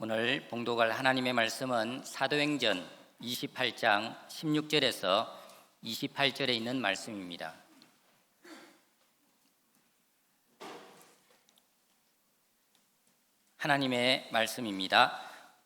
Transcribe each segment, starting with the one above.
오늘 봉독할 하나님의 말씀은 사도행전 28장 16절에서 28절에 있는 말씀입니다. 하나님의 말씀입니다.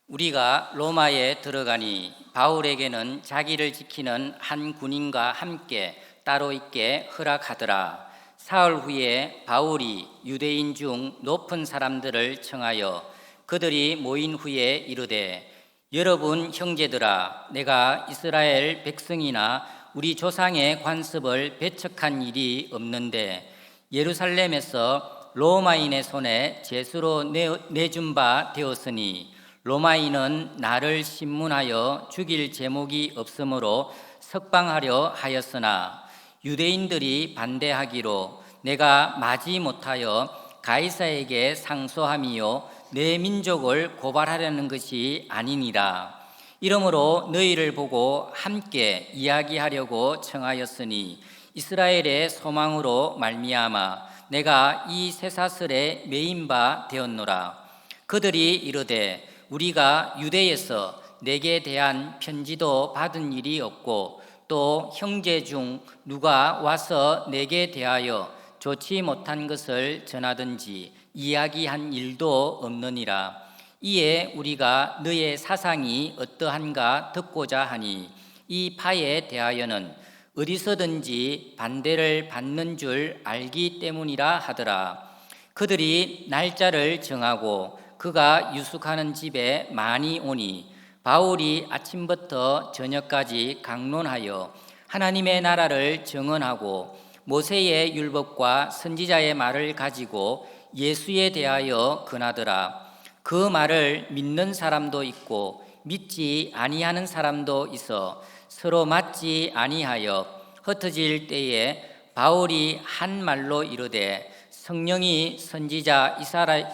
우리가 로마에 들어가니 바울에게는 자기를 지키는 한 군인과 함께 따로 있게 허락하더라. 사흘 후에 바울이 유대인 중 높은 사람들을 청하여 그들이 모인 후에 이르되, 여러분 형제들아, 내가 이스라엘 백성이나 우리 조상의 관습을 배척한 일이 없는데 예루살렘에서 로마인의 손에 제수로 내준 바 되었으니 로마인은 나를 신문하여 죽일 제목이 없으므로 석방하려 하였으나 유대인들이 반대하기로 내가 마지못하여 가이사에게 상소함이요 내 민족을 고발하려는 것이 아니니라. 이러므로 너희를 보고 함께 이야기하려고 청하였으니 이스라엘의 소망으로 말미암아 내가 이 쇠사슬에 매인 바 되었노라. 그들이 이르되, 우리가 유대에서 내게 대한 편지도 받은 일이 없고 또 형제 중 누가 와서 내게 대하여 좋지 못한 것을 전하든지 이야기한 일도 없느니라. 이에 우리가 너의 사상이 어떠한가 듣고자 하니 이 파에 대하여는 어디서든지 반대를 받는 줄 알기 때문이라 하더라. 그들이 날짜를 정하고 그가 유숙하는 집에 많이 오니 바울이 아침부터 저녁까지 강론하여 하나님의 나라를 증언하고 모세의 율법과 선지자의 말을 가지고 예수에 대하여 권하더라. 그 말을 믿는 사람도 있고 믿지 아니하는 사람도 있어 서로 맞지 아니하여 흩어질 때에 바울이 한 말로 이르되, 성령이 선지자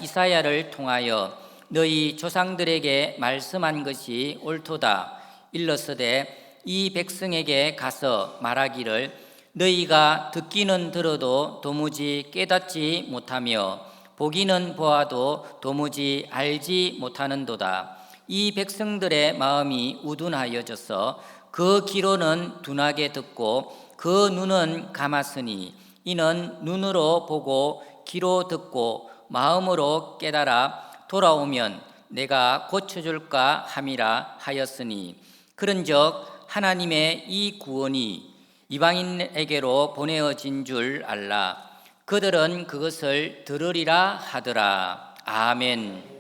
이사야를 통하여 너희 조상들에게 말씀한 것이 옳도다. 일러서되 이 백성에게 가서 말하기를, 너희가 듣기는 들어도 도무지 깨닫지 못하며 보기는 보아도 도무지 알지 못하는도다. 이 백성들의 마음이 우둔하여져서 그 귀로는 둔하게 듣고 그 눈은 감았으니 이는 눈으로 보고 귀로 듣고 마음으로 깨달아 돌아오면 내가 고쳐줄까 함이라 하였으니, 그런즉 하나님의 이 구원이 이방인에게로 보내어진 줄 알라. 그들은 그것을 들으리라 하더라. 아멘.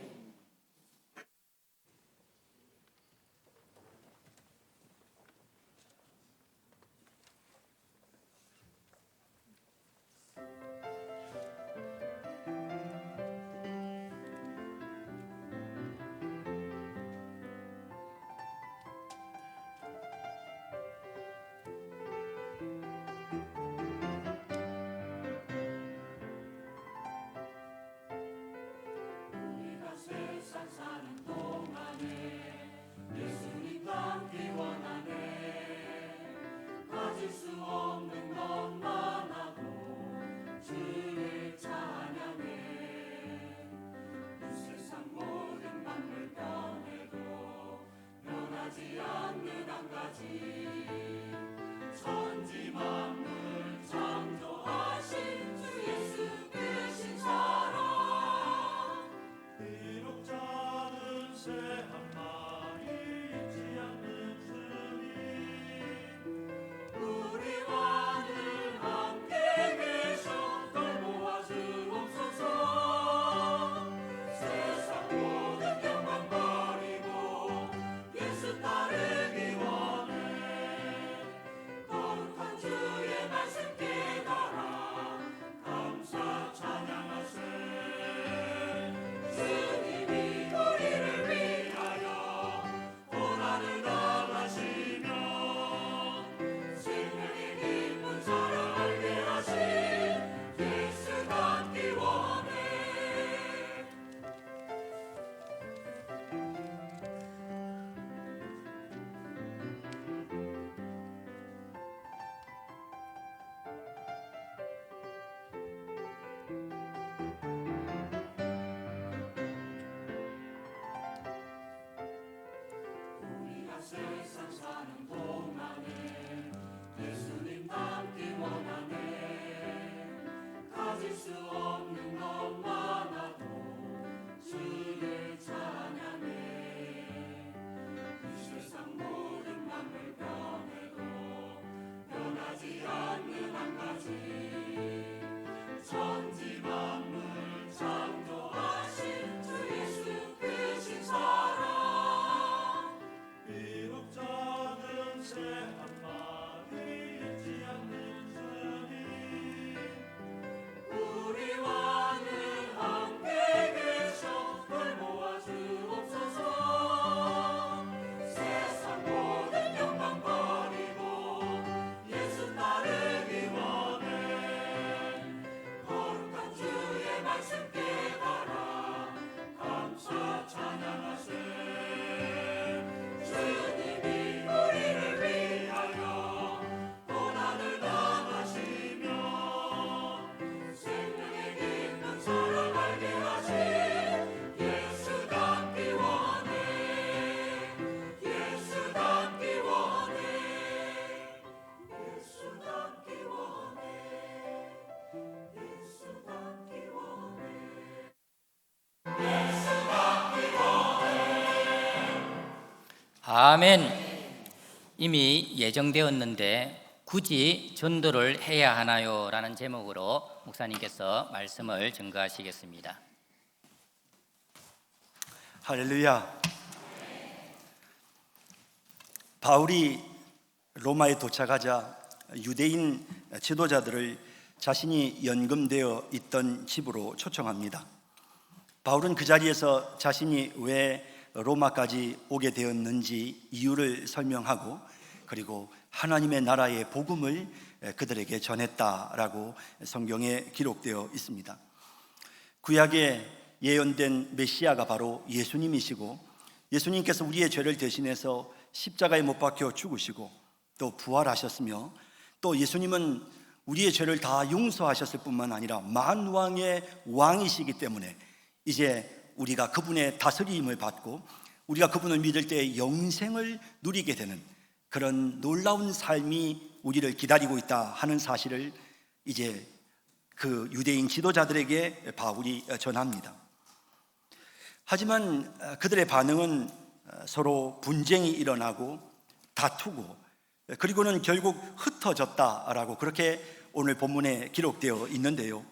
세상 사는 동안에 예수님과 함께 원하네. 가질 수 없는 것 많아도 주를 찬양해. 이 세상 모든 만물 변해도 변하지 않는 한 가지, 천지 만물 창조하신 주 예수 되신 사랑. 비록 작은 새 한 마리 잊지 않는 주님, 우리와 사는 동안에 예수님 닮기 원하네. 가질 수 없는 것 많아도 주를 찬양해. 이 세상 모든 만물 변해도 변하지 않는 한 가지, 천지 만물 창조하신 주 예수 크신 사랑. 비록 작은 새 한 마리 잊지 않는 주님, 우리와 늘 함께 계셔 돌보아 주옵소서. 세상 모든 영광 버리고 예수 따르기 원해. 거룩한 주의 말씀 깨달아 감사 찬양하세. 주님이 우리를 위하여 고난을 당하시며 생명의 깊은 사랑 알게 하신 예수 닮기 원해. 예수 닮기 원해. 예수 닮기 원해. 예수 닮기 원해. 아멘. 이미 예정되었는데 굳이 전도를 해야 하나요? 라는 제목으로 목사님께서 말씀을 증거하시겠습니다. 할렐루야. 바울이 로마에 도착하자 유대인 지도자들을 자신이 연금되어 있던 집으로 초청합니다. 바울은 그 자리에서 자신이 왜 로마까지 오게 되었는지 이유를 설명하고, 그리고 하나님의 나라의 복음을 그들에게 전했다라고 성경에 기록되어 있습니다. 구약에 예언된 메시아가 바로 예수님이시고, 예수님께서 우리의 죄를 대신해서 십자가에 못 박혀 죽으시고 또 부활하셨으며, 또 예수님은 우리의 죄를 다 용서하셨을 뿐만 아니라 만왕의 왕이시기 때문에 이제 우리가 그분의 다스림을 받고 우리가 그분을 믿을 때 영생을 누리게 되는 그런 놀라운 삶이 우리를 기다리고 있다 하는 사실을 이제 그 유대인 지도자들에게 바울이 전합니다. 하지만 그들의 반응은 서로 분쟁이 일어나고 다투고, 그리고는 결국 흩어졌다라고 그렇게 오늘 본문에 기록되어 있는데요.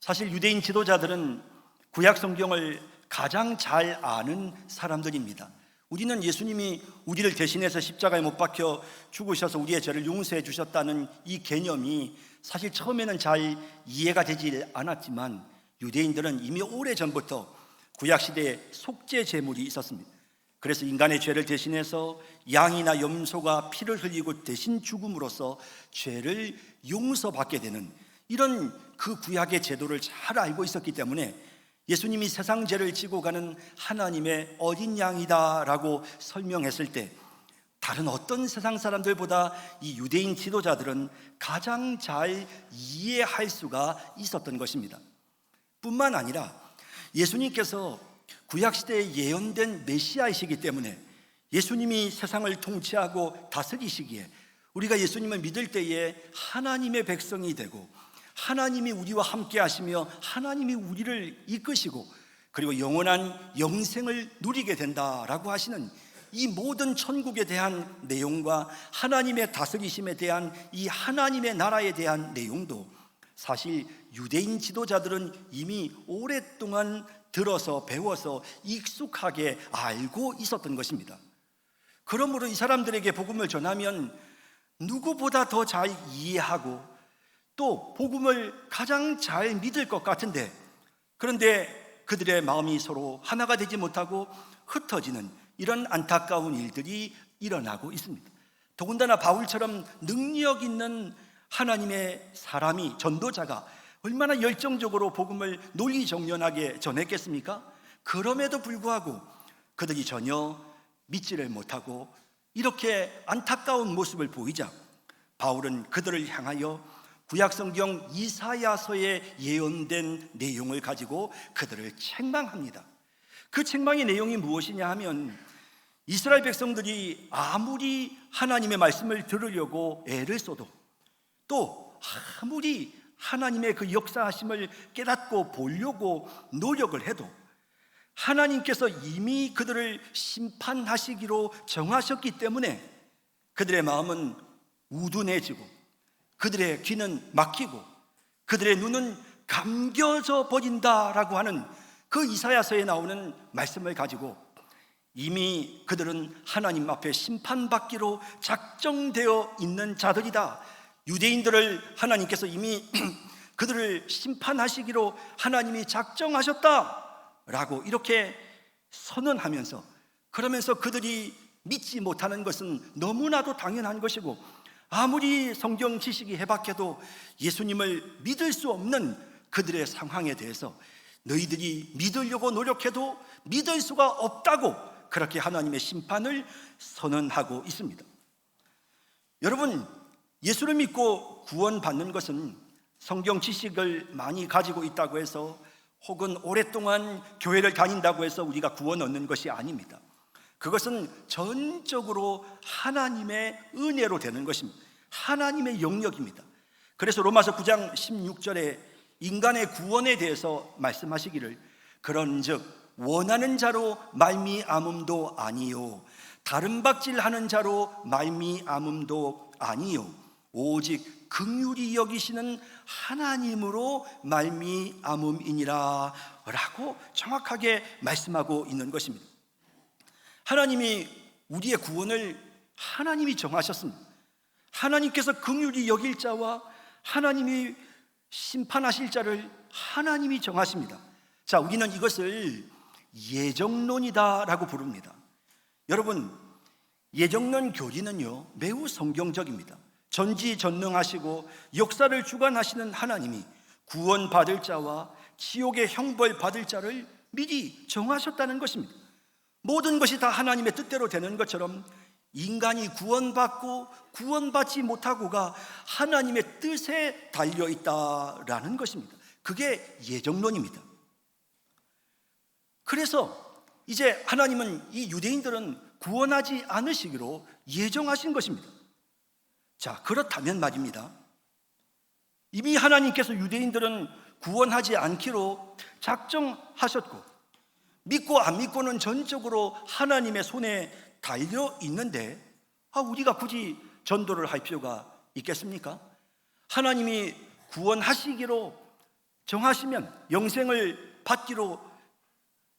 사실 유대인 지도자들은 구약 성경을 가장 잘 아는 사람들입니다. 우리는 예수님이 우리를 대신해서 십자가에 못 박혀 죽으셔서 우리의 죄를 용서해 주셨다는 이 개념이 사실 처음에는 잘 이해가 되지 않았지만, 유대인들은 이미 오래전부터 구약시대에 속죄 제물이 있었습니다. 그래서 인간의 죄를 대신해서 양이나 염소가 피를 흘리고 대신 죽음으로써 죄를 용서받게 되는 이런 그 구약의 제도를 잘 알고 있었기 때문에 예수님이 세상 죄를 지고 가는 하나님의 어린 양이다라고 설명했을 때 다른 어떤 세상 사람들보다 이 유대인 지도자들은 가장 잘 이해할 수가 있었던 것입니다. 뿐만 아니라 예수님께서 구약시대에 예언된 메시아이시기 때문에 예수님이 세상을 통치하고 다스리시기에 우리가 예수님을 믿을 때에 하나님의 백성이 되고 하나님이 우리와 함께 하시며 하나님이 우리를 이끄시고 그리고 영원한 영생을 누리게 된다라고 하시는 이 모든 천국에 대한 내용과 하나님의 다스리심에 대한 이 하나님의 나라에 대한 내용도 사실 유대인 지도자들은 이미 오랫동안 들어서 배워서 익숙하게 알고 있었던 것입니다. 그러므로 이 사람들에게 복음을 전하면 누구보다 더 잘 이해하고 또 복음을 가장 잘 믿을 것 같은데, 그런데 그들의 마음이 서로 하나가 되지 못하고 흩어지는 이런 안타까운 일들이 일어나고 있습니다. 더군다나 바울처럼 능력 있는 하나님의 사람이, 전도자가 얼마나 열정적으로 복음을 논리정연하게 전했겠습니까? 그럼에도 불구하고 그들이 전혀 믿지를 못하고 이렇게 안타까운 모습을 보이자 바울은 그들을 향하여 구약성경 이사야서에 예언된 내용을 가지고 그들을 책망합니다. 그 책망의 내용이 무엇이냐 하면 이스라엘 백성들이 아무리 하나님의 말씀을 들으려고 애를 써도, 또 아무리 하나님의 그 역사하심을 깨닫고 보려고 노력을 해도 하나님께서 이미 그들을 심판하시기로 정하셨기 때문에 그들의 마음은 우둔해지고 그들의 귀는 막히고 그들의 눈은 감겨져 버린다라고 하는 그 이사야서에 나오는 말씀을 가지고 이미 그들은 하나님 앞에 심판받기로 작정되어 있는 자들이다. 유대인들을 하나님께서 이미 그들을 심판하시기로 하나님이 작정하셨다라고 이렇게 선언하면서, 그러면서 그들이 믿지 못하는 것은 너무나도 당연한 것이고 아무리 성경 지식이 해박해도 예수님을 믿을 수 없는 그들의 상황에 대해서 너희들이 믿으려고 노력해도 믿을 수가 없다고 그렇게 하나님의 심판을 선언하고 있습니다. 여러분, 예수를 믿고 구원받는 것은 성경 지식을 많이 가지고 있다고 해서 혹은 오랫동안 교회를 다닌다고 해서 우리가 구원 얻는 것이 아닙니다. 그것은 전적으로 하나님의 은혜로 되는 것입니다. 하나님의 영역입니다. 그래서 로마서 9장 16절에 인간의 구원에 대해서 말씀하시기를 그런즉 원하는 자로 말미암음도 아니요 다른 박질하는 자로 말미암음도 아니요 오직 긍휼히 여기시는 하나님으로 말미암음이니라 라고 정확하게 말씀하고 있는 것입니다. 하나님이 우리의 구원을 하나님이 정하셨습니다. 하나님께서 긍휼히 여길 자와 하나님이 심판하실 자를 하나님이 정하십니다. 자, 우리는 이것을 예정론이다라고 부릅니다. 여러분, 예정론 교리는요 매우 성경적입니다. 전지전능하시고 역사를 주관하시는 하나님이 구원받을 자와 지옥의 형벌 받을 자를 미리 정하셨다는 것입니다. 모든 것이 다 하나님의 뜻대로 되는 것처럼 인간이 구원받고 구원받지 못하고가 하나님의 뜻에 달려있다라는 것입니다. 그게 예정론입니다. 그래서 이제 하나님은 이 유대인들은 구원하지 않으시기로 예정하신 것입니다. 자, 그렇다면 말입니다. 이미 하나님께서 유대인들은 구원하지 않기로 작정하셨고 믿고 안 믿고는 전적으로 하나님의 손에 달려 있는데 우리가 굳이 전도를 할 필요가 있겠습니까? 하나님이 구원하시기로 정하시면 영생을 받기로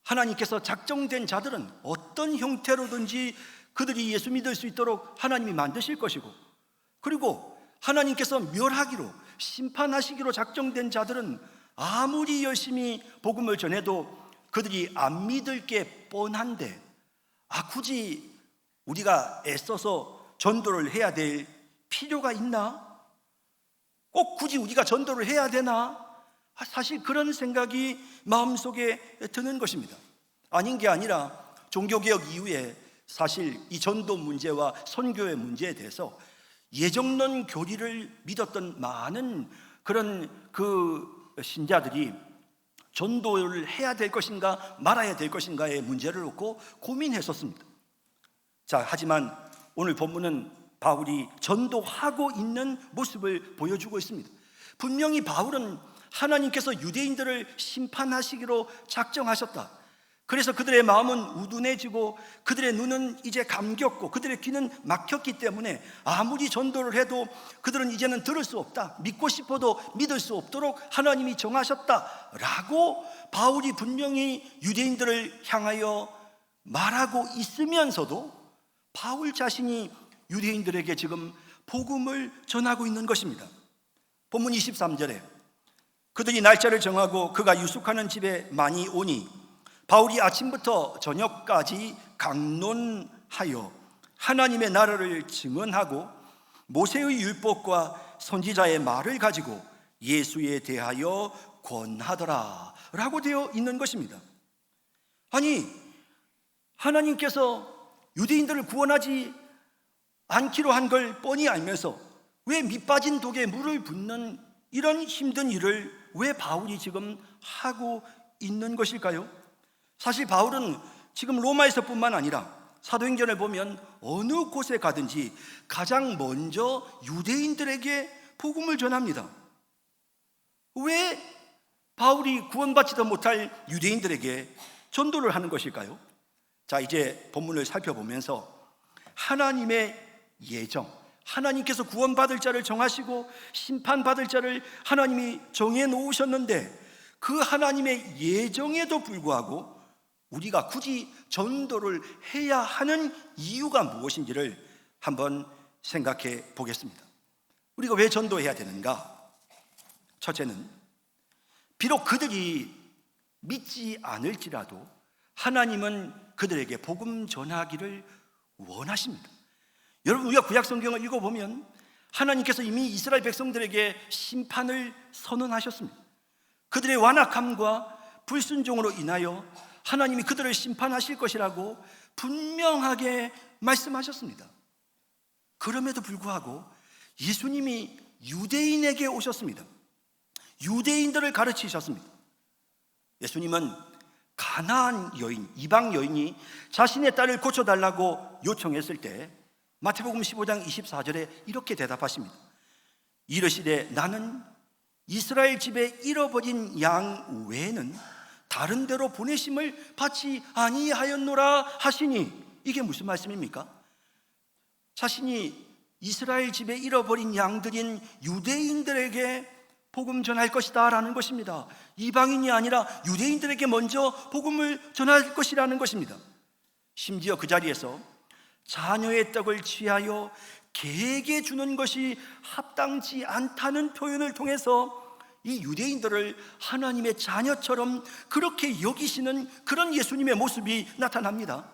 하나님께서 작정된 자들은 어떤 형태로든지 그들이 예수 믿을 수 있도록 하나님이 만드실 것이고, 그리고 하나님께서 멸하기로 심판하시기로 작정된 자들은 아무리 열심히 복음을 전해도 그들이 안 믿을 게 뻔한데 굳이 우리가 애써서 전도를 해야 될 필요가 있나? 꼭 굳이 우리가 전도를 해야 되나? 사실 그런 생각이 마음속에 드는 것입니다. 아닌 게 아니라 종교개혁 이후에 사실 이 전도 문제와 선교의 문제에 대해서 예정론 교리를 믿었던 많은 그런 그 신자들이 전도를 해야 될 것인가 말아야 될 것인가의 문제를 놓고 고민했었습니다. 자, 하지만 오늘 본문은 바울이 전도하고 있는 모습을 보여주고 있습니다. 분명히 바울은 하나님께서 유대인들을 심판하시기로 작정하셨다. 그래서 그들의 마음은 우둔해지고 그들의 눈은 이제 감겼고 그들의 귀는 막혔기 때문에 아무리 전도를 해도 그들은 이제는 들을 수 없다. 믿고 싶어도 믿을 수 없도록 하나님이 정하셨다라고 바울이 분명히 유대인들을 향하여 말하고 있으면서도 바울 자신이 유대인들에게 지금 복음을 전하고 있는 것입니다. 본문 23절에 그들이 날짜를 정하고 그가 유숙하는 집에 많이 오니 바울이 아침부터 저녁까지 강론하여 하나님의 나라를 증언하고 모세의 율법과 선지자의 말을 가지고 예수에 대하여 권하더라 라고 되어 있는 것입니다. 아니, 하나님께서 유대인들을 구원하지 않기로 한 걸 뻔히 알면서 왜 밑빠진 독에 물을 붓는 이런 힘든 일을 왜 바울이 지금 하고 있는 것일까요? 사실 바울은 지금 로마에서뿐만 아니라 사도행전을 보면 어느 곳에 가든지 가장 먼저 유대인들에게 복음을 전합니다. 왜 바울이 구원받지도 못할 유대인들에게 전도를 하는 것일까요? 자, 이제 본문을 살펴보면서 하나님의 예정, 하나님께서 구원받을 자를 정하시고 심판받을 자를 하나님이 정해 놓으셨는데, 그 하나님의 예정에도 불구하고 우리가 굳이 전도를 해야 하는 이유가 무엇인지를 한번 생각해 보겠습니다. 우리가 왜 전도해야 되는가? 첫째는 비록 그들이 믿지 않을지라도 하나님은 그들에게 복음 전하기를 원하십니다. 여러분, 우리가 구약 성경을 읽어보면 하나님께서 이미 이스라엘 백성들에게 심판을 선언하셨습니다. 그들의 완악함과 불순종으로 인하여 하나님이 그들을 심판하실 것이라고 분명하게 말씀하셨습니다. 그럼에도 불구하고 예수님이 유대인에게 오셨습니다. 유대인들을 가르치셨습니다. 예수님은 가나안 여인, 이방 여인이 자신의 딸을 고쳐달라고 요청했을 때 마태복음 15장 24절에 이렇게 대답하십니다. 이르시되 나는 이스라엘 집에 잃어버린 양 외에는 다른 데로 보내심을 받지 아니하였노라 하시니, 이게 무슨 말씀입니까? 자신이 이스라엘 집에 잃어버린 양들인 유대인들에게 복음 전할 것이다 라는 것입니다. 이방인이 아니라 유대인들에게 먼저 복음을 전할 것이라는 것입니다. 심지어 그 자리에서 자녀의 떡을 취하여 개에게 주는 것이 합당치 않다는 표현을 통해서 이 유대인들을 하나님의 자녀처럼 그렇게 여기시는 그런 예수님의 모습이 나타납니다.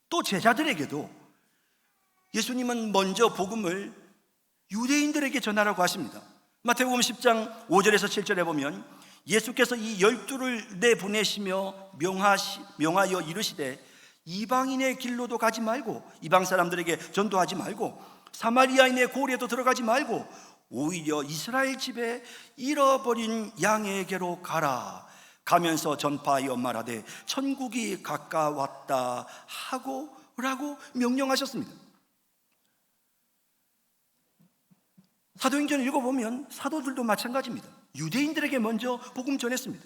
또 제자들에게도 예수님은 먼저 복음을 유대인들에게 전하라고 하십니다. 마태복음 10장 5절에서 7절에 보면 예수께서 이 12를 내보내시며 명하여 이르시되 이방인의 길로도 가지 말고, 이방 사람들에게 전도하지 말고, 사마리아인의 고을에도 들어가지 말고 오히려 이스라엘 집에 잃어버린 양에게로 가라. 가면서 전파하여 말하되 천국이 가까웠다 하고 라고 명령하셨습니다. 사도행전을 읽어보면 사도들도 마찬가지입니다. 유대인들에게 먼저 복음 전했습니다.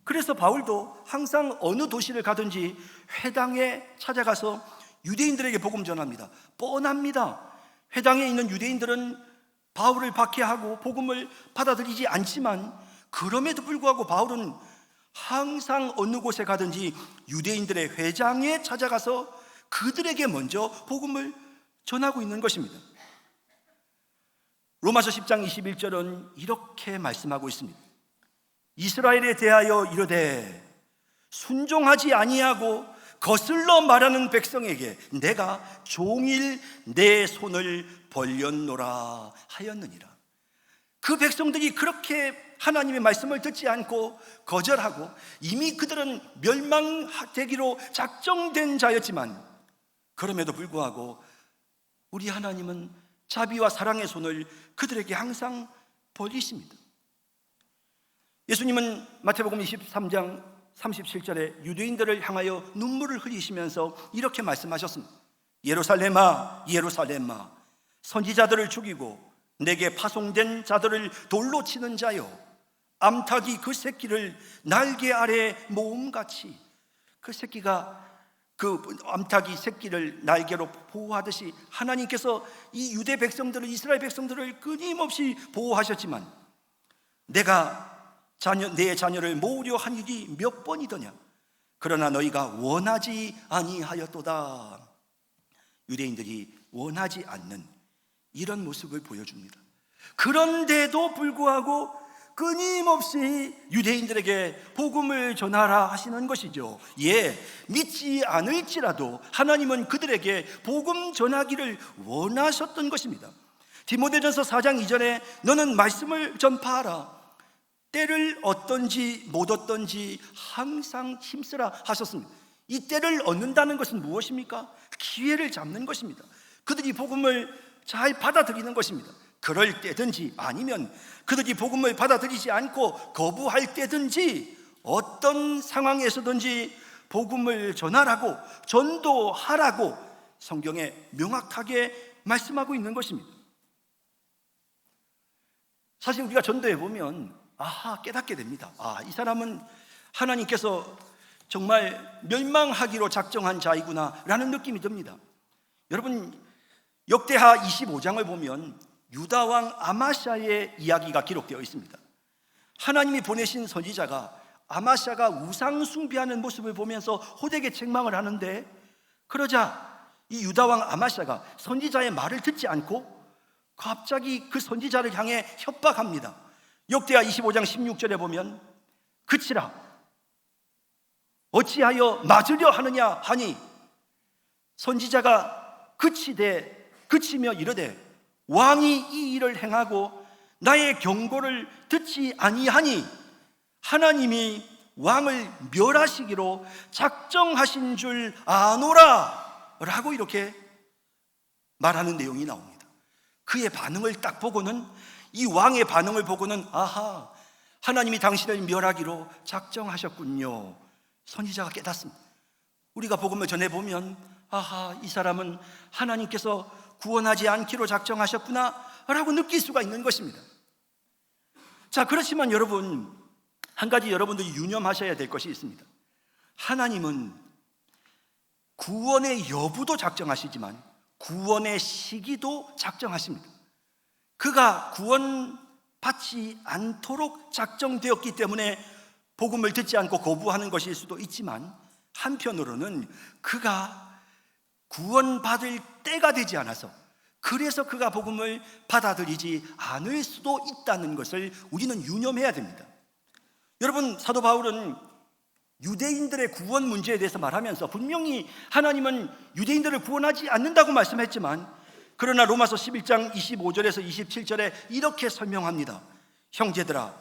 그래서 바울도 항상 어느 도시를 가든지 회당에 찾아가서 유대인들에게 복음 전합니다. 뻔합니다. 회당에 있는 유대인들은 바울을 박해하고 복음을 받아들이지 않지만, 그럼에도 불구하고 바울은 항상 어느 곳에 가든지 유대인들의 회장에 찾아가서 그들에게 먼저 복음을 전하고 있는 것입니다. 로마서 10장 21절은 이렇게 말씀하고 있습니다. 이스라엘에 대하여 이르되 순종하지 아니하고 거슬러 말하는 백성에게 내가 종일 내 손을 벌렸노라 하였느니라. 그 백성들이 그렇게 하나님의 말씀을 듣지 않고 거절하고 이미 그들은 멸망되기로 작정된 자였지만, 그럼에도 불구하고 우리 하나님은 자비와 사랑의 손을 그들에게 항상 벌리십니다. 예수님은 마태복음 23장 37절에 유대인들을 향하여 눈물을 흘리시면서 이렇게 말씀하셨습니다. 예루살렘아 예루살렘아 선지자들을 죽이고 내게 파송된 자들을 돌로 치는 자여, 암탉이 그 새끼를 날개 아래 모음같이, 그 새끼가 그 암탉이 새끼를 날개로 보호하듯이 하나님께서 이 유대 백성들을, 이스라엘 백성들을 끊임없이 보호하셨지만 내가 내 자녀를 모으려 한 일이 몇 번이더냐. 그러나 너희가 원하지 아니하였도다. 유대인들이 원하지 않는 이런 모습을 보여줍니다. 그런데도 불구하고 끊임없이 유대인들에게 복음을 전하라 하시는 것이죠. 믿지 않을지라도 하나님은 그들에게 복음 전하기를 원하셨던 것입니다. 디모데전서 4장 2절에 너는 말씀을 전파하라. 때를 얻든지 못 얻든지 항상 힘쓰라 하셨습니다. 이 때를 얻는다는 것은 무엇입니까? 기회를 잡는 것입니다. 그들이 복음을 잘 받아들이는 것입니다. 그럴 때든지 아니면 그들이 복음을 받아들이지 않고 거부할 때든지 어떤 상황에서든지 복음을 전하라고, 전도하라고 성경에 명확하게 말씀하고 있는 것입니다. 사실 우리가 전도해 보면 깨닫게 됩니다. 이 사람은 하나님께서 정말 멸망하기로 작정한 자이구나 라는 느낌이 듭니다. 여러분, 역대하 25장을 보면 유다 왕 아마샤의 이야기가 기록되어 있습니다. 하나님이 보내신 선지자가 아마샤가 우상 숭배하는 모습을 보면서 호되게 책망을 하는데, 그러자 이 유다 왕 아마샤가 선지자의 말을 듣지 않고 갑자기 그 선지자를 향해 협박합니다. 역대하 25장 16절에 보면 그치라, 어찌하여 맞으려 하느냐 하니 선지자가 그치며 이르되 왕이 이 일을 행하고 나의 경고를 듣지 아니하니 하나님이 왕을 멸하시기로 작정하신 줄 아노라 라고 이렇게 말하는 내용이 나옵니다. 그의 반응을 딱 보고는, 이 왕의 반응을 보고는 하나님이 당신을 멸하기로 작정하셨군요. 선지자가 깨닫습니다. 우리가 복음을 전해보면 이 사람은 하나님께서 구원하지 않기로 작정하셨구나 라고 느낄 수가 있는 것입니다. 자, 그렇지만 여러분, 한 가지 여러분들이 유념하셔야 될 것이 있습니다. 하나님은 구원의 여부도 작정하시지만 구원의 시기도 작정하십니다. 그가 구원받지 않도록 작정되었기 때문에 복음을 듣지 않고 거부하는 것일 수도 있지만, 한편으로는 그가 구원받을 때가 되지 않아서, 그래서 그가 복음을 받아들이지 않을 수도 있다는 것을 우리는 유념해야 됩니다. 여러분, 사도 바울은 유대인들의 구원 문제에 대해서 말하면서 분명히 하나님은 유대인들을 구원하지 않는다고 말씀했지만, 그러나 로마서 11장 25절에서 27절에 이렇게 설명합니다. 형제들아,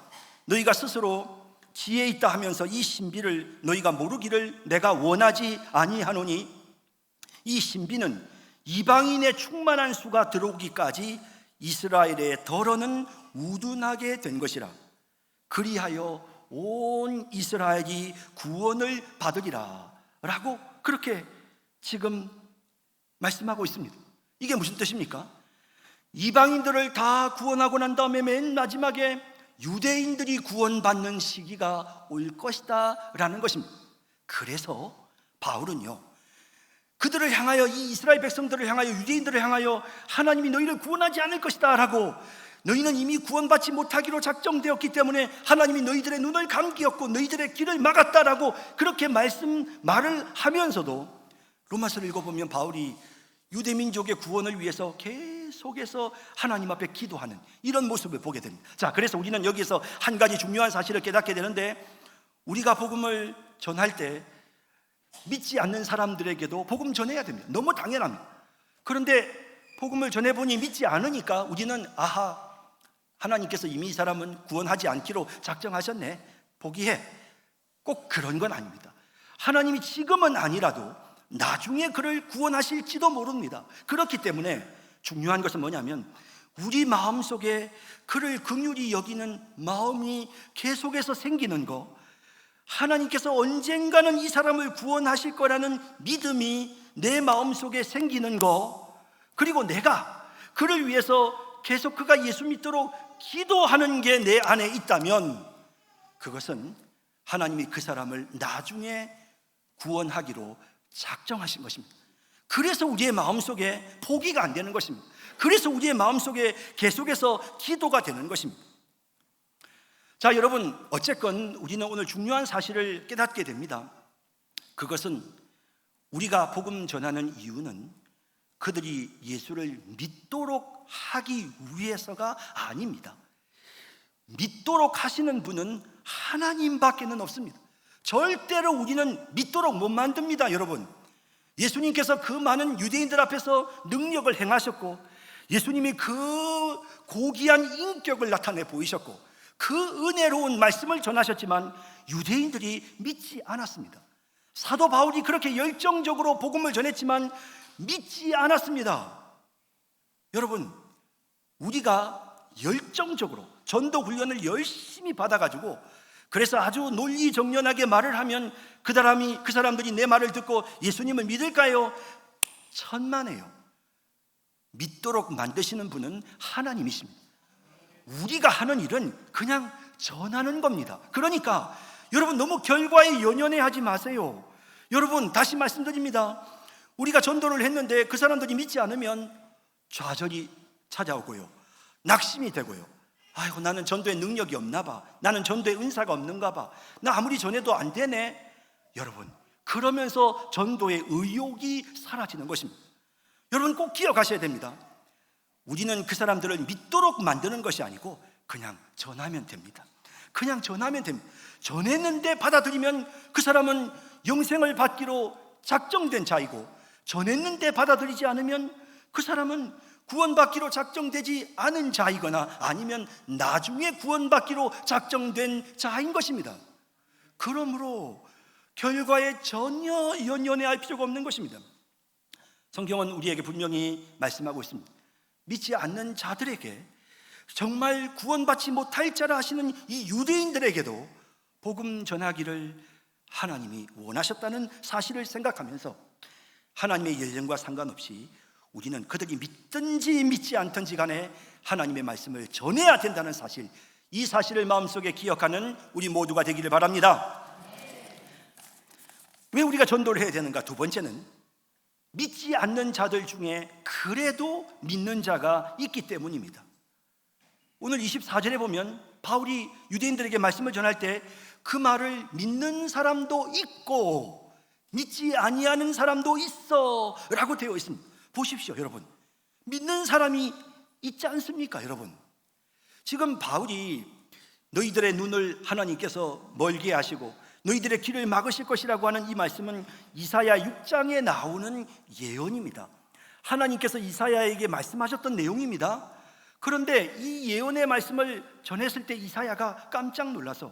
너희가 스스로 지혜 있다 하면서 이 신비를 너희가 모르기를 내가 원하지 아니하노니, 이 신비는 이방인의 충만한 수가 들어오기까지 이스라엘의 덜어는 우둔하게 된 것이라. 그리하여 온 이스라엘이 구원을 받으리라 라고 그렇게 지금 말씀하고 있습니다. 이게 무슨 뜻입니까? 이방인들을 다 구원하고 난 다음에 맨 마지막에 유대인들이 구원받는 시기가 올 것이다 라는 것입니다. 그래서 바울은요, 그들을 향하여, 이 이스라엘 백성들을 향하여, 유대인들을 향하여 하나님이 너희를 구원하지 않을 것이다 라고, 너희는 이미 구원받지 못하기로 작정되었기 때문에 하나님이 너희들의 눈을 감기었고 너희들의 길을 막았다라고 그렇게 말을 하면서도, 로마서를 읽어보면 바울이 유대민족의 구원을 위해서 계속해서 하나님 앞에 기도하는 이런 모습을 보게 됩니다. 자, 그래서 우리는 여기서 한 가지 중요한 사실을 깨닫게 되는데, 우리가 복음을 전할 때 믿지 않는 사람들에게도 복음 전해야 됩니다. 너무 당연합니다. 그런데 복음을 전해보니 믿지 않으니까 우리는 하나님께서 이미 이 사람은 구원하지 않기로 작정하셨네, 포기해. 꼭 그런 건 아닙니다. 하나님이 지금은 아니라도 나중에 그를 구원하실지도 모릅니다. 그렇기 때문에 중요한 것은 뭐냐면, 우리 마음속에 그를 긍휼히 여기는 마음이 계속해서 생기는 거, 하나님께서 언젠가는 이 사람을 구원하실 거라는 믿음이 내 마음속에 생기는 거, 그리고 내가 그를 위해서 계속 그가 예수 믿도록 기도하는 게 내 안에 있다면, 그것은 하나님이 그 사람을 나중에 구원하기로 작정하신 것입니다. 그래서 우리의 마음속에 포기가 안 되는 것입니다. 그래서 우리의 마음속에 계속해서 기도가 되는 것입니다. 자, 여러분, 어쨌건 우리는 오늘 중요한 사실을 깨닫게 됩니다. 그것은 우리가 복음 전하는 이유는 그들이 예수를 믿도록 하기 위해서가 아닙니다. 믿도록 하시는 분은 하나님밖에는 없습니다. 절대로 우리는 믿도록 못 만듭니다. 여러분, 예수님께서 그 많은 유대인들 앞에서 능력을 행하셨고, 예수님이 그 고귀한 인격을 나타내 보이셨고, 그 은혜로운 말씀을 전하셨지만 유대인들이 믿지 않았습니다. 사도 바울이 그렇게 열정적으로 복음을 전했지만 믿지 않았습니다. 여러분, 우리가 열정적으로 전도 훈련을 열심히 받아가지고 그래서 아주 논리정연하게 말을 하면 그 사람들이 내 말을 듣고 예수님을 믿을까요? 천만에요. 믿도록 만드시는 분은 하나님이십니다. 우리가 하는 일은 그냥 전하는 겁니다. 그러니까 여러분 너무 결과에 연연해하지 마세요. 여러분 다시 말씀드립니다. 우리가 전도를 했는데 그 사람들이 믿지 않으면 좌절이 찾아오고요, 낙심이 되고요. 아이고, 나는 전도의 능력이 없나 봐, 나는 전도의 은사가 없는가 봐, 나 아무리 전해도 안 되네. 여러분, 그러면서 전도의 의욕이 사라지는 것입니다. 여러분 꼭 기억하셔야 됩니다. 우리는 그 사람들을 믿도록 만드는 것이 아니고 그냥 전하면 됩니다. 그냥 전하면 됩니다. 전했는데 받아들이면 그 사람은 영생을 받기로 작정된 자이고, 전했는데 받아들이지 않으면 그 사람은 구원받기로 작정되지 않은 자이거나 아니면 나중에 구원받기로 작정된 자인 것입니다. 그러므로 결과에 전혀 연연해할 필요가 없는 것입니다. 성경은 우리에게 분명히 말씀하고 있습니다. 믿지 않는 자들에게, 정말 구원받지 못할 자라 하시는 이 유대인들에게도 복음 전하기를 하나님이 원하셨다는 사실을 생각하면서 하나님의 예정과 상관없이 우리는 그들이 믿든지 믿지 않든지 간에 하나님의 말씀을 전해야 된다는 사실, 이 사실을 마음속에 기억하는 우리 모두가 되기를 바랍니다. 왜 우리가 전도를 해야 되는가? 두 번째는 믿지 않는 자들 중에 그래도 믿는 자가 있기 때문입니다. 오늘 24절에 보면 바울이 유대인들에게 말씀을 전할 때 그 말을 믿는 사람도 있고 믿지 아니하는 사람도 있어 라고 되어 있습니다. 보십시오 여러분, 믿는 사람이 있지 않습니까? 여러분, 지금 바울이 너희들의 눈을 하나님께서 멀게 하시고 너희들의 길을 막으실 것이라고 하는 이 말씀은 이사야 6장에 나오는 예언입니다. 하나님께서 이사야에게 말씀하셨던 내용입니다. 그런데 이 예언의 말씀을 전했을 때 이사야가 깜짝 놀라서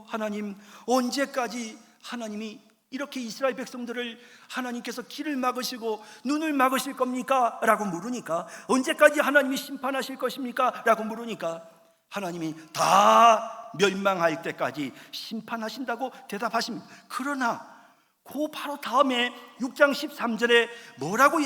하나님, 언제까지 하나님이 이렇게 이스라엘 백성들을 하나님께서 길을 막으시고 눈을 막으실 겁니까? 라고 물으니까, 언제까지 하나님이 심판하실 것입니까? 라고 물으니까 하나님이 다 멸망할 때까지 심판하신다고 대답하십니다. 그러나 그 바로 다음에 6장 13절에 뭐라고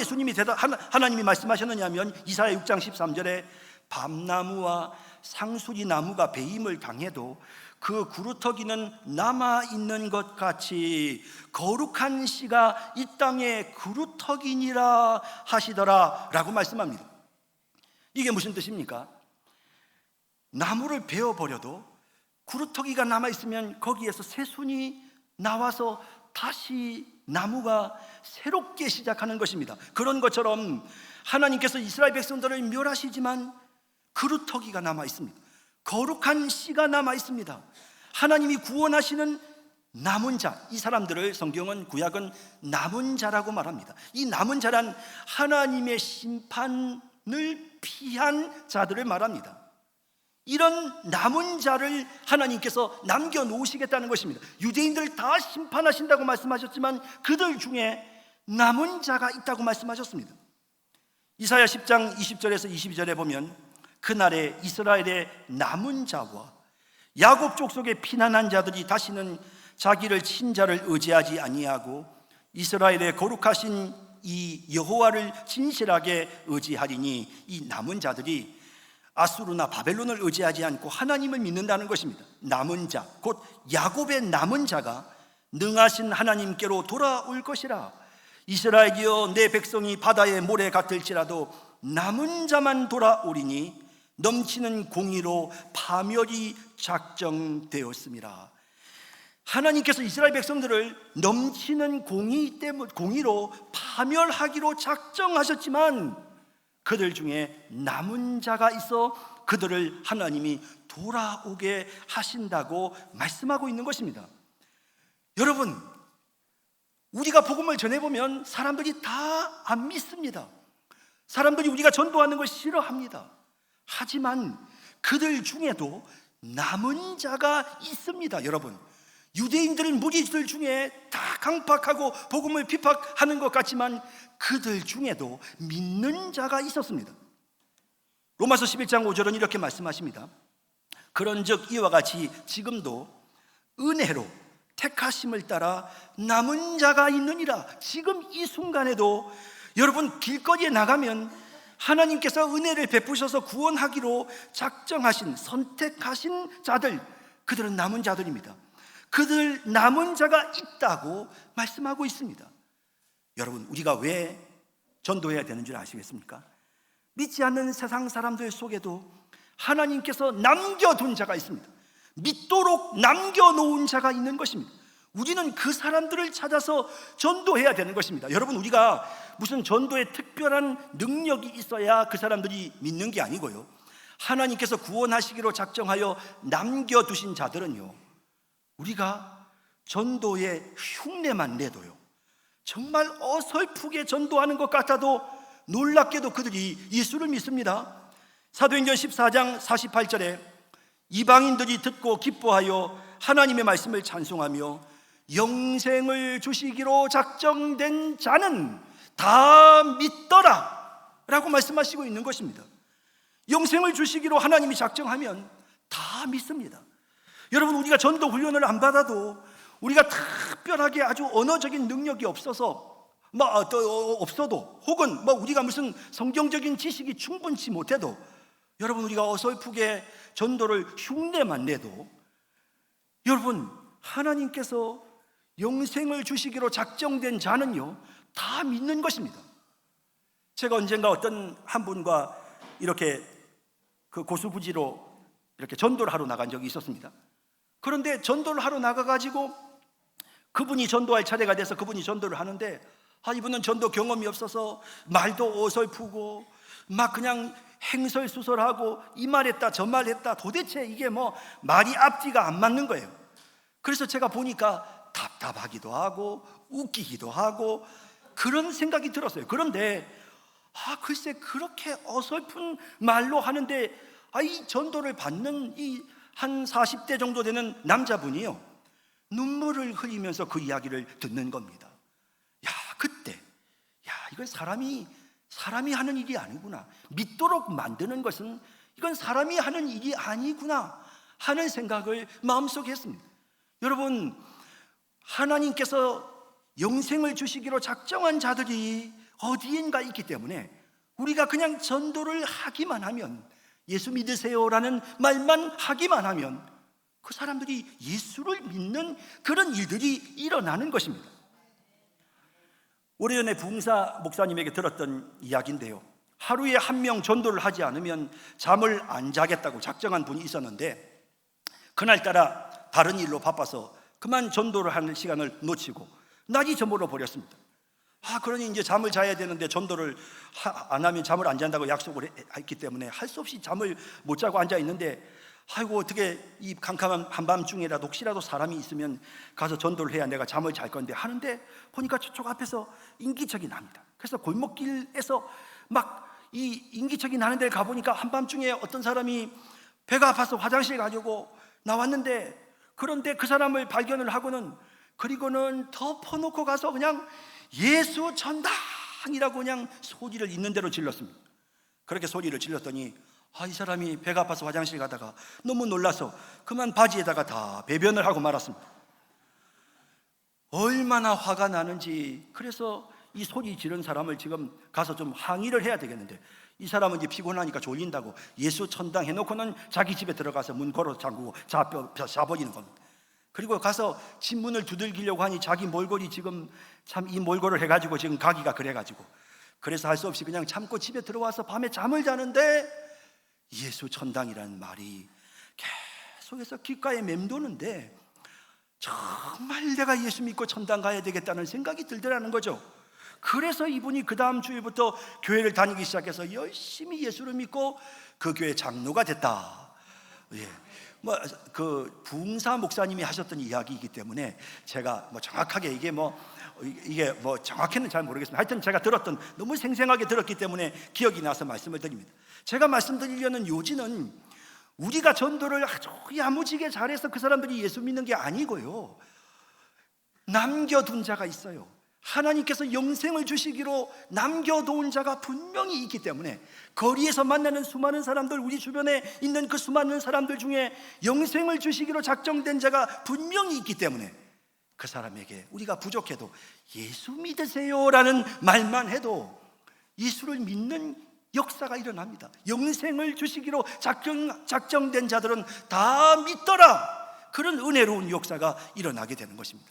하나님이 말씀하셨느냐면, 이사야 6장 13절에 밤나무와 상수리 나무가 배임을 당해도 그 구루터기는 남아있는 것 같이 거룩한 씨가 이 땅의 구루터기니라 하시더라 라고 말씀합니다. 이게 무슨 뜻입니까? 나무를 베어버려도 구루터기가 남아있으면 거기에서 새순이 나와서 다시 나무가 새롭게 시작하는 것입니다. 그런 것처럼 하나님께서 이스라엘 백성들을 멸하시지만 구루터기가 남아있습니다. 거룩한 씨가 남아있습니다. 하나님이 구원하시는 남은 자, 이 사람들을 성경은, 구약은 남은 자라고 말합니다. 이 남은 자란 하나님의 심판을 피한 자들을 말합니다. 이런 남은 자를 하나님께서 남겨놓으시겠다는 것입니다. 유대인들 다 심판하신다고 말씀하셨지만 그들 중에 남은 자가 있다고 말씀하셨습니다. 이사야 10장 20절에서 22절에 보면 그날에 이스라엘의 남은 자와 야곱 족속의 피난한 자들이 다시는 자기를 친자를 의지하지 아니하고 이스라엘의 거룩하신 이 여호와를 진실하게 의지하리니, 이 남은 자들이 아수르나 바벨론을 의지하지 않고 하나님을 믿는다는 것입니다. 남은 자, 곧 야곱의 남은 자가 능하신 하나님께로 돌아올 것이라. 이스라엘이여, 내 백성이 바다의 모래 같을지라도 남은 자만 돌아오리니 넘치는 공의로 파멸이 작정되었습니다. 하나님께서 이스라엘 백성들을 넘치는 공의로 파멸하기로 작정하셨지만 그들 중에 남은 자가 있어 그들을 하나님이 돌아오게 하신다고 말씀하고 있는 것입니다. 여러분, 우리가 복음을 전해보면 사람들이 다 안 믿습니다. 사람들이 우리가 전도하는 걸 싫어합니다. 하지만 그들 중에도 남은 자가 있습니다. 여러분, 유대인들은 무리들 중에 다 강팍하고 복음을 핍박하는 것 같지만 그들 중에도 믿는 자가 있었습니다. 로마서 11장 5절은 이렇게 말씀하십니다. 그런즉 이와 같이 지금도 은혜로 택하심을 따라 남은 자가 있느니라. 지금 이 순간에도 여러분 길거리에 나가면 하나님께서 은혜를 베푸셔서 구원하기로 작정하신, 선택하신 자들, 그들은 남은 자들입니다. 그들 남은 자가 있다고 말씀하고 있습니다. 여러분, 우리가 왜 전도해야 되는 줄 아시겠습니까? 믿지 않는 세상 사람들 속에도 하나님께서 남겨둔 자가 있습니다. 믿도록 남겨놓은 자가 있는 것입니다. 우리는 그 사람들을 찾아서 전도해야 되는 것입니다. 여러분, 우리가 무슨 전도에 특별한 능력이 있어야 그 사람들이 믿는 게 아니고요, 하나님께서 구원하시기로 작정하여 남겨두신 자들은요, 우리가 전도의 흉내만 내도요, 정말 어설프게 전도하는 것 같아도 놀랍게도 그들이 예수를 믿습니다. 사도행전 14장 48절에 이방인들이 듣고 기뻐하여 하나님의 말씀을 찬송하며 영생을 주시기로 작정된 자는 다 믿더라 라고 말씀하시고 있는 것입니다. 영생을 주시기로 하나님이 작정하면 다 믿습니다. 여러분, 우리가 전도 훈련을 안 받아도, 우리가 특별하게 아주 언어적인 능력이 없어서 없어도, 혹은 우리가 무슨 성경적인 지식이 충분치 못해도, 여러분, 우리가 어설프게 전도를 흉내만 내도, 여러분, 하나님께서 영생을 주시기로 작정된 자는요, 다 믿는 것입니다. 제가 언젠가 어떤 한 분과 이렇게 그 고수부지로 이렇게 전도를 하러 나간 적이 있었습니다. 그런데 전도를 하러 나가가지고 그분이 전도할 차례가 돼서 그분이 전도를 하는데, 이분은 전도 경험이 없어서 말도 어설프고 막 그냥 행설수설하고 이 말했다 저 말했다, 도대체 이게 말이 앞뒤가 안 맞는 거예요. 그래서 제가 보니까 답답하기도 하고 웃기기도 하고 그런 생각이 들었어요. 그런데 글쎄, 그렇게 어설픈 말로 하는데 이 전도를 받는 이 한 40대 정도 되는 남자분이요, 눈물을 흘리면서 그 이야기를 듣는 겁니다. 그때 이건 사람이 하는 일이 아니구나, 믿도록 만드는 것은 이건 사람이 하는 일이 아니구나 하는 생각을 마음속에 했습니다. 여러분, 하나님께서 영생을 주시기로 작정한 자들이 어디인가 있기 때문에 우리가 그냥 전도를 하기만 하면, 예수 믿으세요라는 말만 하기만 하면 그 사람들이 예수를 믿는 그런 일들이 일어나는 것입니다. 오래전에 부흥사 목사님에게 들었던 이야기인데요, 하루에 한 명 전도를 하지 않으면 잠을 안 자겠다고 작정한 분이 있었는데, 그날따라 다른 일로 바빠서 그만 전도를 하는 시간을 놓치고 날이 저물어 버렸습니다. 그러니 이제 잠을 자야 되는데 전도를 안 하면 잠을 안 잔다고 약속을 했기 때문에 할 수 없이 잠을 못 자고 앉아 있는데, 어떻게 이 캄캄한 한밤중이라도 혹시라도 사람이 있으면 가서 전도를 해야 내가 잠을 잘 건데 하는데, 보니까 저쪽 앞에서 인기척이 납니다. 그래서 골목길에서 막 이 인기척이 나는 데를 가보니까 한밤중에 어떤 사람이 배가 아파서 화장실 가지고 나왔는데, 그런데 그 사람을 발견을 하고는, 그리고는 덮어놓고 가서 그냥 예수 전당이라고 그냥 소리를 있는 대로 질렀습니다. 그렇게 소리를 질렀더니 이 사람이 배가 아파서 화장실 가다가 너무 놀라서 그만 바지에다가 다 배변을 하고 말았습니다. 얼마나 화가 나는지. 그래서 이 소리 지른 사람을 지금 가서 좀 항의를 해야 되겠는데, 이 사람은 이제 피곤하니까 졸린다고 예수 천당 해놓고는 자기 집에 들어가서 문 걸어 잠그고 자버리는 겁니다. 그리고 가서 집 문을 두들기려고 하니 자기 몰골이 지금 참 이 몰골을 해가지고 지금 가기가 그래가지고, 그래서 할 수 없이 그냥 참고 집에 들어와서 밤에 잠을 자는데 예수 천당이라는 말이 계속해서 귓가에 맴도는데, 정말 내가 예수 믿고 천당 가야 되겠다는 생각이 들더라는 거죠. 그래서 이분이 그 다음 주일부터 교회를 다니기 시작해서 열심히 예수를 믿고 그 교회 장로가 됐다. 그 부흥사 목사님이 하셨던 이야기이기 때문에 제가 정확하게 이게 정확히는 잘 모르겠습니다. 하여튼 제가 들었던, 너무 생생하게 들었기 때문에 기억이 나서 말씀을 드립니다. 제가 말씀드리려는 요지는, 우리가 전도를 아주 야무지게 잘해서 그 사람들이 예수 믿는 게 아니고요, 남겨둔 자가 있어요. 하나님께서 영생을 주시기로 남겨놓은 자가 분명히 있기 때문에, 거리에서 만나는 수많은 사람들, 우리 주변에 있는 그 수많은 사람들 중에 영생을 주시기로 작정된 자가 분명히 있기 때문에, 그 사람에게 우리가 부족해도 예수 믿으세요 라는 말만 해도 예수를 믿는 역사가 일어납니다. 영생을 주시기로 작정된 자들은 다 믿더라, 그런 은혜로운 역사가 일어나게 되는 것입니다.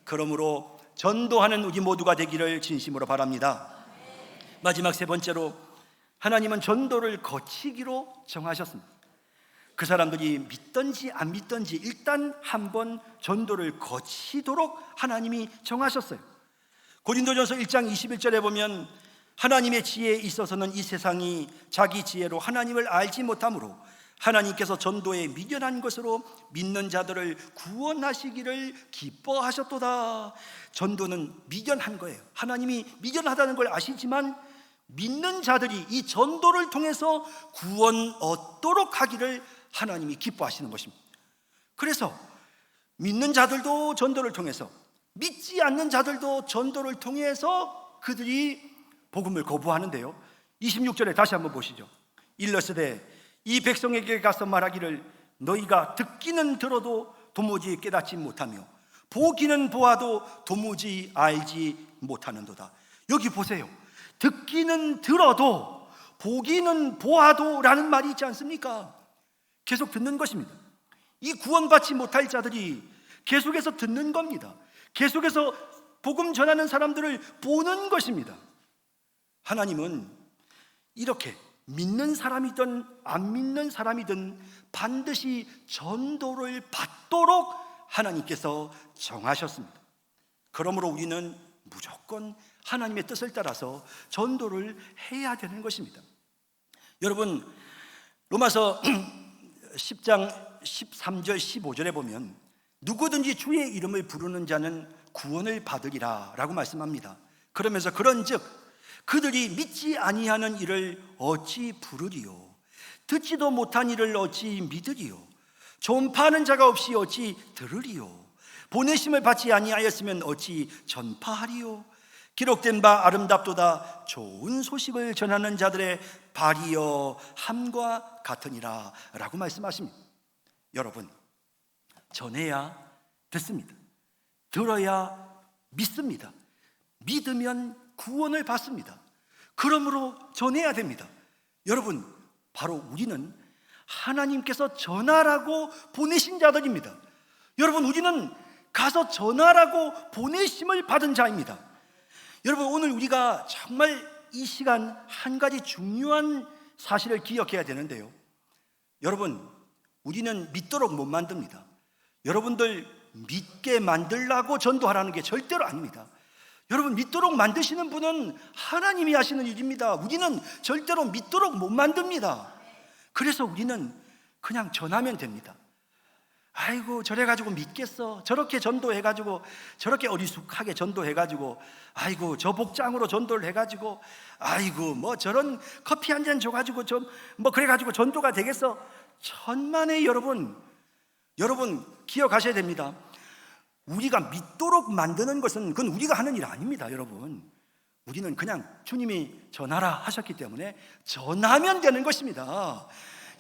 그러므로 전도하는 우리 모두가 되기를 진심으로 바랍니다. 마지막 세 번째로, 하나님은 전도를 거치기로 정하셨습니다. 그 사람들이 믿든지 안 믿든지 일단 한번 전도를 거치도록 하나님이 정하셨어요. 고린도전서 1장 21절에 보면, 하나님의 지혜에 있어서는 이 세상이 자기 지혜로 하나님을 알지 못하므로 하나님께서 전도에 미련한 것으로 믿는 자들을 구원하시기를 기뻐하셨도다. 전도는 미련한 거예요. 하나님이 미련하다는 걸 아시지만 믿는 자들이 이 전도를 통해서 구원 얻도록 하기를 하나님이 기뻐하시는 것입니다. 그래서 믿는 자들도 전도를 통해서, 믿지 않는 자들도 전도를 통해서 그들이 복음을 거부하는데요, 26절에 다시 한번 보시죠. 일러스되 이 백성에게 가서 말하기를 너희가 듣기는 들어도 도무지 깨닫지 못하며 보기는 보아도 도무지 알지 못하는도다. 여기 보세요. 듣기는 들어도 보기는 보아도 라는 말이 있지 않습니까? 계속 듣는 것입니다. 이 구원받지 못할 자들이 계속해서 듣는 겁니다. 계속해서 복음 전하는 사람들을 보는 것입니다. 하나님은 이렇게 믿는 사람이든 안 믿는 사람이든 반드시 전도를 받도록 하나님께서 정하셨습니다. 그러므로 우리는 무조건 하나님의 뜻을 따라서 전도를 해야 되는 것입니다. 여러분, 로마서 10장 13절 15절에 보면 누구든지 주의 이름을 부르는 자는 구원을 받으리라 라고 말씀합니다. 그러면서 그런즉 그들이 믿지 아니하는 일을 어찌 부르리요? 듣지도 못한 일을 어찌 믿으리요? 전파하는 자가 없이 어찌 들으리요? 보내심을 받지 아니하였으면 어찌 전파하리요? 기록된 바 아름답도다 좋은 소식을 전하는 자들의 발이여 함과 같으니라 라고 말씀하십니다. 여러분, 전해야 듣습니다. 들어야 믿습니다. 믿으면 구원을 받습니다. 그러므로 전해야 됩니다. 여러분, 바로 우리는 하나님께서 전하라고 보내신 자들입니다. 여러분, 우리는 가서 전하라고 보내심을 받은 자입니다. 여러분, 오늘 우리가 정말 이 시간 한 가지 중요한 사실을 기억해야 되는데요, 여러분, 우리는 믿도록 못 만듭니다. 여러분들 믿게 만들라고 전도하라는 게 절대로 아닙니다. 여러분, 믿도록 만드시는 분은 하나님이 하시는 일입니다. 우리는 절대로 믿도록 못 만듭니다. 그래서 우리는 그냥 전하면 됩니다. 아이고, 저래가지고 믿겠어? 저렇게 전도해가지고, 저렇게 어리숙하게 전도해가지고, 아이고, 저 복장으로 전도를 해가지고, 아이고, 뭐 저런 커피 한 잔 줘가지고 뭐 그래가지고 전도가 되겠어? 천만에 여러분 기억하셔야 됩니다. 우리가 믿도록 만드는 것은 그건 우리가 하는 일 아닙니다. 여러분, 우리는 그냥 주님이 전하라 하셨기 때문에 전하면 되는 것입니다.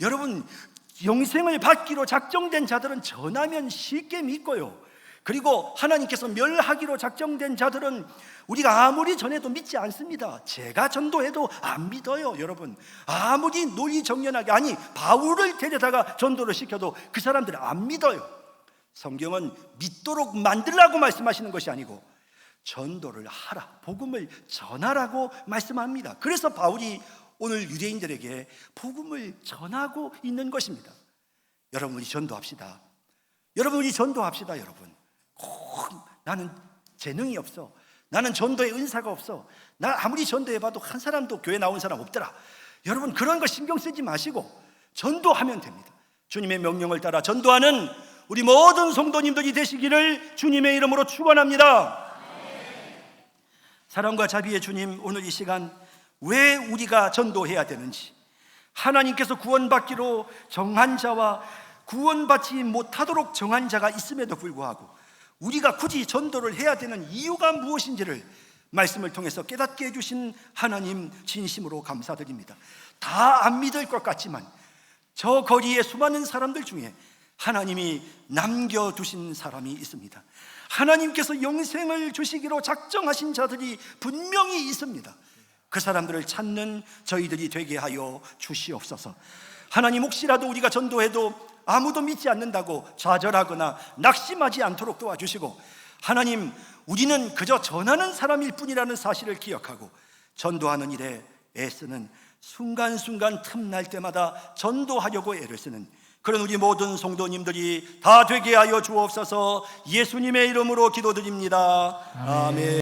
여러분, 영생을 받기로 작정된 자들은 전하면 쉽게 믿고요, 그리고 하나님께서 멸하기로 작정된 자들은 우리가 아무리 전해도 믿지 않습니다. 제가 전도해도 안 믿어요. 여러분, 아무리 논리정연하게, 아니 바울을 데려다가 전도를 시켜도 그 사람들은 안 믿어요. 성경은 믿도록 만들라고 말씀하시는 것이 아니고 전도를 하라, 복음을 전하라고 말씀합니다. 그래서 바울이 오늘 유대인들에게 복음을 전하고 있는 것입니다. 여러분, 우리 전도합시다. 여러분, 우리 전도합시다. 여러분, 나는 재능이 없어, 나는 전도의 은사가 없어, 나 아무리 전도해봐도 한 사람도 교회 나온 사람 없더라. 여러분, 그런 거 신경 쓰지 마시고 전도하면 됩니다. 주님의 명령을 따라 전도하는 우리 모든 성도님들이 되시기를 주님의 이름으로 축원합니다. 사랑과 자비의 주님, 오늘 이 시간 왜 우리가 전도해야 되는지, 하나님께서 구원받기로 정한 자와 구원받지 못하도록 정한 자가 있음에도 불구하고 우리가 굳이 전도를 해야 되는 이유가 무엇인지를 말씀을 통해서 깨닫게 해주신 하나님 진심으로 감사드립니다. 다 안 믿을 것 같지만 저 거리의 수많은 사람들 중에 하나님이 남겨두신 사람이 있습니다. 하나님께서 영생을 주시기로 작정하신 자들이 분명히 있습니다. 그 사람들을 찾는 저희들이 되게 하여 주시옵소서. 하나님, 혹시라도 우리가 전도해도 아무도 믿지 않는다고 좌절하거나 낙심하지 않도록 도와주시고, 하나님, 우리는 그저 전하는 사람일 뿐이라는 사실을 기억하고 전도하는 일에 애쓰는, 순간순간 틈날 때마다 전도하려고 애를 쓰는 그런 우리 모든 성도님들이 다 되게 하여 주옵소서. 예수님의 이름으로 기도드립니다. 아멘.